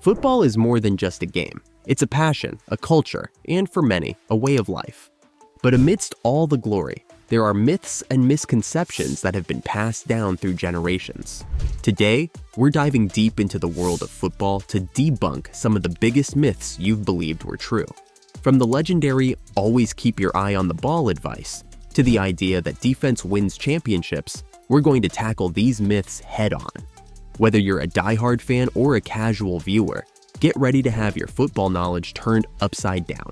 Football is more than just a game. It's a passion, a culture, and for many, a way of life. But amidst all the glory, there are myths and misconceptions that have been passed down through generations. Today, we're diving deep into the world of football to debunk some of the biggest myths you've believed were true. From the legendary "always keep your eye on the ball" advice, to the idea that defense wins championships, we're going to tackle these myths head on. Whether you're a diehard fan or a casual viewer, get ready to have your football knowledge turned upside down.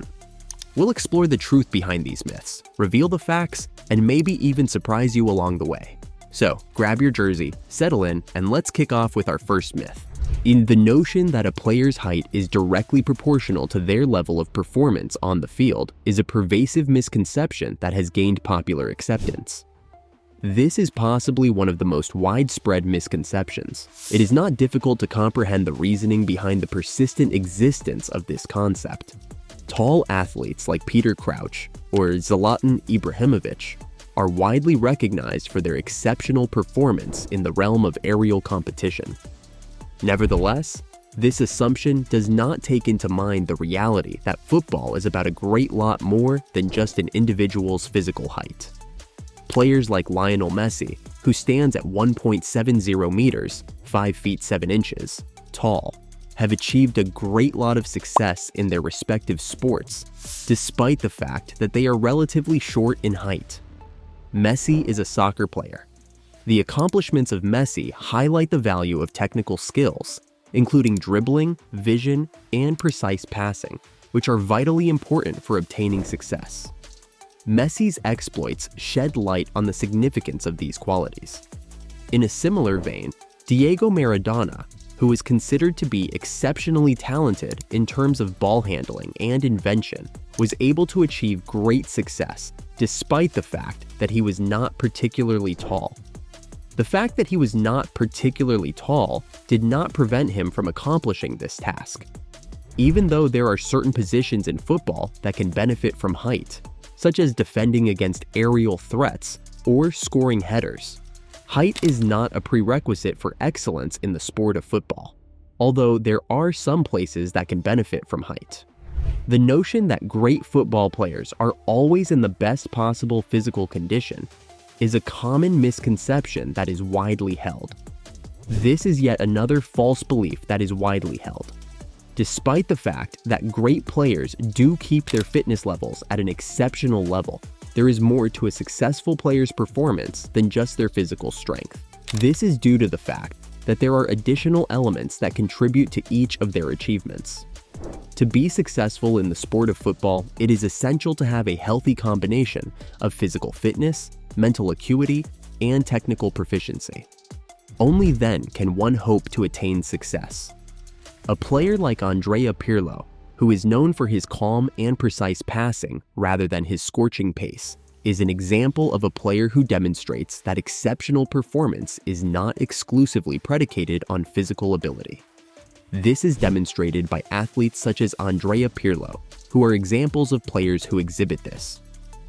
We'll explore the truth behind these myths, reveal the facts, and maybe even surprise you along the way. So, grab your jersey, settle in, and let's kick off with our first myth. In the notion that a player's height is directly proportional to their level of performance on the field is a pervasive misconception that has gained popular acceptance. This is possibly one of the most widespread misconceptions. It is not difficult to comprehend the reasoning behind the persistent existence of this concept. Tall athletes like Peter Crouch or Zlatan Ibrahimovic are widely recognized for their exceptional performance in the realm of aerial competition. Nevertheless, this assumption does not take into mind the reality that football is about a great lot more than just an individual's physical height. Players like Lionel Messi, who stands at 1.70 meters, 5 feet 7 inches, tall, have achieved a great lot of success in their respective sports, despite the fact that they are relatively short in height. Messi is a soccer player. The accomplishments of Messi highlight the value of technical skills, including dribbling, vision, and precise passing, which are vitally important for obtaining success. Messi's exploits shed light on the significance of these qualities. In a similar vein, Diego Maradona, who is considered to be exceptionally talented in terms of ball handling and invention, was able to achieve great success despite the fact that he was not particularly tall. The fact that he was not particularly tall did not prevent him from accomplishing this task. Even though there are certain positions in football that can benefit from height, such as defending against aerial threats or scoring headers, height is not a prerequisite for excellence in the sport of football, although there are some places that can benefit from height. The notion that great football players are always in the best possible physical condition is a common misconception that is widely held. This is yet another false belief that is widely held. Despite the fact that great players do keep their fitness levels at an exceptional level, there is more to a successful player's performance than just their physical strength. This is due to the fact that there are additional elements that contribute to each of their achievements. To be successful in the sport of football, it is essential to have a healthy combination of physical fitness, mental acuity, and technical proficiency. Only then can one hope to attain success. A player like Andrea Pirlo, who is known for his calm and precise passing rather than his scorching pace, is an example of a player who demonstrates that exceptional performance is not exclusively predicated on physical ability. This is demonstrated by athletes such as Andrea Pirlo, who are examples of players who exhibit this.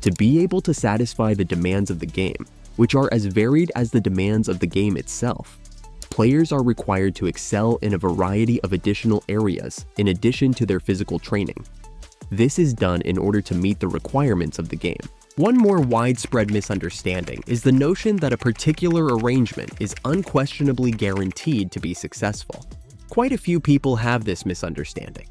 To be able to satisfy the demands of the game, which are as varied as the demands of the game itself, players are required to excel in a variety of additional areas in addition to their physical training. This is done in order to meet the requirements of the game. One more widespread misunderstanding is the notion that a particular arrangement is unquestionably guaranteed to be successful. Quite a few people have this misunderstanding.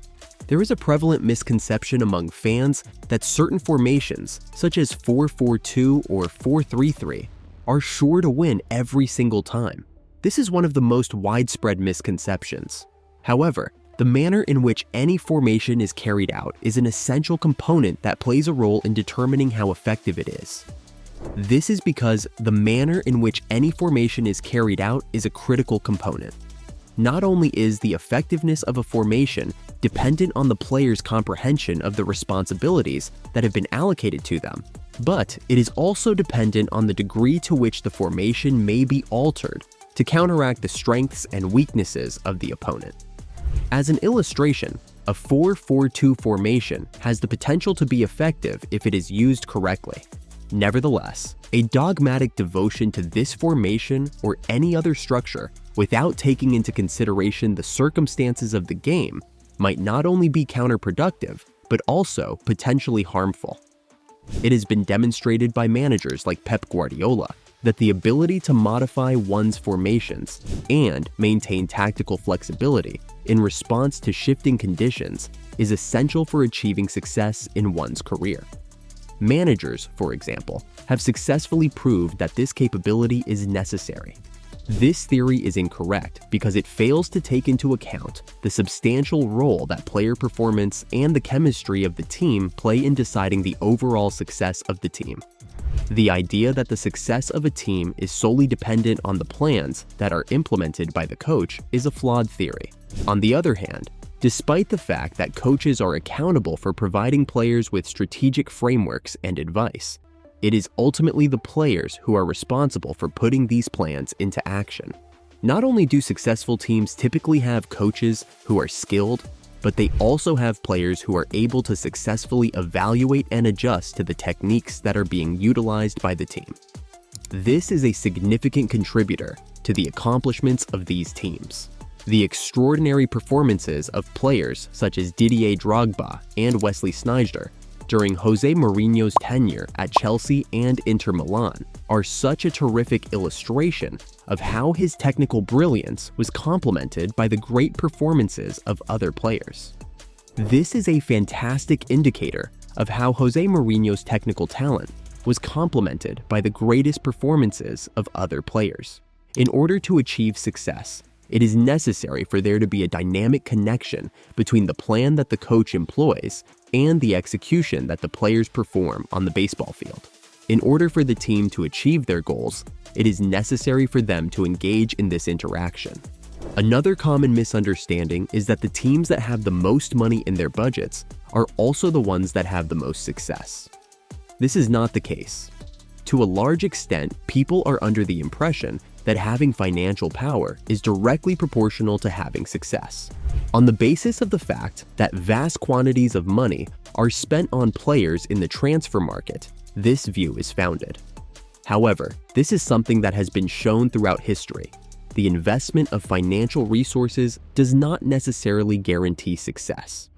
There is a prevalent misconception among fans that certain formations, such as 4-4-2 or 4-3-3, are sure to win every single time. This is one of the most widespread misconceptions. However, the manner in which any formation is carried out is an essential component that plays a role in determining how effective it is. This is because the manner in which any formation is carried out is a critical component. Not only is the effectiveness of a formation dependent on the player's comprehension of the responsibilities that have been allocated to them, but it is also dependent on the degree to which the formation may be altered to counteract the strengths and weaknesses of the opponent. As an illustration, a 4-4-2 formation has the potential to be effective if it is used correctly. Nevertheless, a dogmatic devotion to this formation or any other structure without taking into consideration the circumstances of the game might not only be counterproductive, but also potentially harmful. It has been demonstrated by managers like Pep Guardiola that the ability to modify one's formations and maintain tactical flexibility in response to shifting conditions is essential for achieving success in one's career. Managers, for example, have successfully proved that this capability is necessary. This theory is incorrect because it fails to take into account the substantial role that player performance and the chemistry of the team play in deciding the overall success of the team. The idea that the success of a team is solely dependent on the plans that are implemented by the coach is a flawed theory. On the other hand, despite the fact that coaches are accountable for providing players with strategic frameworks and advice, it is ultimately the players who are responsible for putting these plans into action. Not only do successful teams typically have coaches who are skilled, but they also have players who are able to successfully evaluate and adjust to the techniques that are being utilized by the team. This is a significant contributor to the accomplishments of these teams. The extraordinary performances of players such as Didier Drogba and Wesley Sneijder during Jose Mourinho's tenure at Chelsea and Inter Milan are such a terrific illustration of how his technical brilliance was complemented by the great performances of other players. This is a fantastic indicator of how Jose Mourinho's technical talent was complemented by the greatest performances of other players. In order to achieve success, it is necessary for there to be a dynamic connection between the plan that the coach employs and the execution that the players perform on the baseball field. In order for the team to achieve their goals, it is necessary for them to engage in this interaction. Another common misunderstanding is that the teams that have the most money in their budgets are also the ones that have the most success. This is not the case. To a large extent, people are under the impression that having financial power is directly proportional to having success. On the basis of the fact that vast quantities of money are spent on players in the transfer market, this view is founded. However, this is something that has been shown throughout history. The investment of financial resources does not necessarily guarantee success.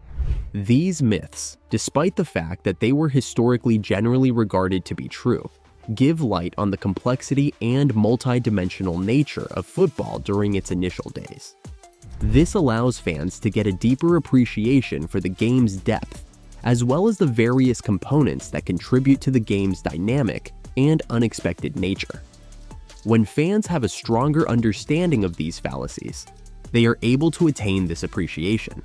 These myths, despite the fact that they were historically generally regarded to be true, give light on the complexity and multi-dimensional nature of football during its initial days. This allows fans to get a deeper appreciation for the game's depth, as well as the various components that contribute to the game's dynamic and unexpected nature. When fans have a stronger understanding of these fallacies, they are able to attain this appreciation.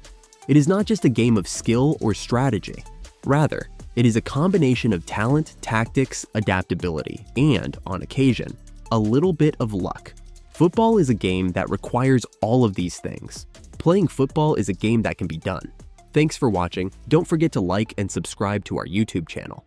It is not just a game of skill or strategy. Rather, it is a combination of talent, tactics, adaptability, and, on occasion, a little bit of luck. Football is a game that requires all of these things. Playing football is a game that can be done. Thanks for watching. Don't forget to like and subscribe to our YouTube channel.